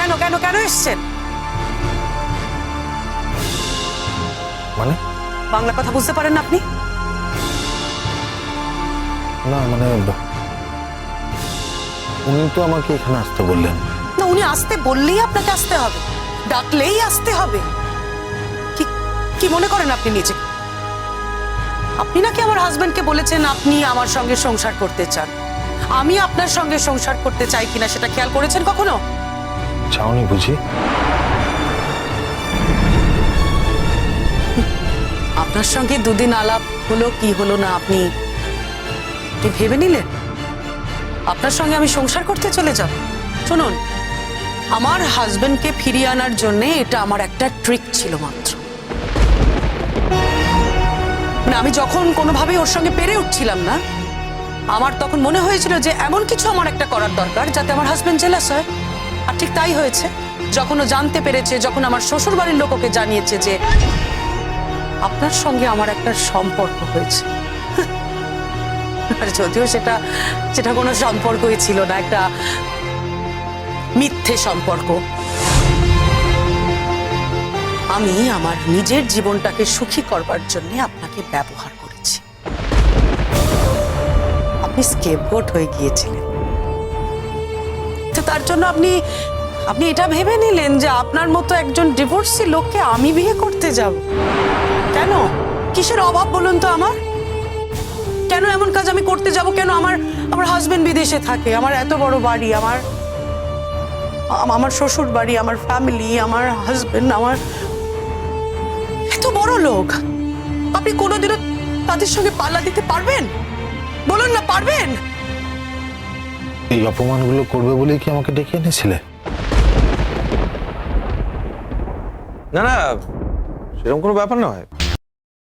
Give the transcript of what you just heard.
কেন কেন কেন এসছেন? মানে? বাংলা কথা বুঝতে পারেন না আপনি? না মানে উনি তো আমাকে এখানে আসতে বললেন। না, উনি আসতে বললেই আপনাকে আসতে হবে, ডাকলেই আসতে হবে। কি কি মনে করেন আপনি নিজে? আপনি নাকি আমার হাজবেন্ডকে বলেছেন আপনি আমার সঙ্গে সংসার করতে চান। আমি আপনার সঙ্গে সংসার করতে চাই কিনা সেটা খেয়াল করেছেন কখনো? চাওনি বুঝি? আপনার সঙ্গে দুদিন আলাপ হলো কি হলো না আপনি ভেবে নিলেন আপনার সঙ্গে আমি সংসার করতে চলে যাব? শুনুন, আমার হাজবেন্ডকে ফিরিয়ে আনার জন্য এটা আমার একটা ট্রিক ছিল মাত্র। মানে আমি যখন কোনোভাবেই ওর সঙ্গে পেরে উঠছিলাম না, আমার তখন মনে হয়েছিল যে এমন কিছু আমার একটা করার দরকার যাতে আমার হাজবেন্ড জেলাস হয়। আর ঠিক তাই হয়েছে। যখন ও জানতে পেরেছে, যখন আমার শ্বশুর বাড়ির লোক ওকে জানিয়েছে যে আপনার সঙ্গে আমার একটা সম্পর্ক হয়েছে, আর যদিও সেটা কোনো সম্পর্কই ছিল না, একটা মিথ্যে সম্পর্ক। আমি আমার নিজের জীবনটাকে সুখী করবার জন্য আপনাকে ব্যবহার করেছি। আপনি স্কেপগোট হয়ে গিয়েছিলেন। তো তার জন্য আপনি এটা ভেবে নিলেন যে আপনার মতো একজন ডিভোর্সি লোককে আমি বিয়ে করতে যাব। কেন? কিসের অভাব বলুন তো আমার? কেন এমন কাজ আমি করতে যাব? কেন? আমার হাজবেন্ড বিদেশে থাকে, আমার এত বড় বাড়ি, আমার শ্বশুর বাড়ি, আমার ফ্যামিলি, আমার হাজবেন্ড, আমার এত বড় লোক। আপনি কোনোদিনও তাদের সঙ্গে পাল্লা দিতে পারবেন? বলুন না, পারবেন? এই অপমানগুলো করবে বলেই কি আমাকে ডেকে এনেছিলে? না না, সেরকম কোনো ব্যাপার নয়।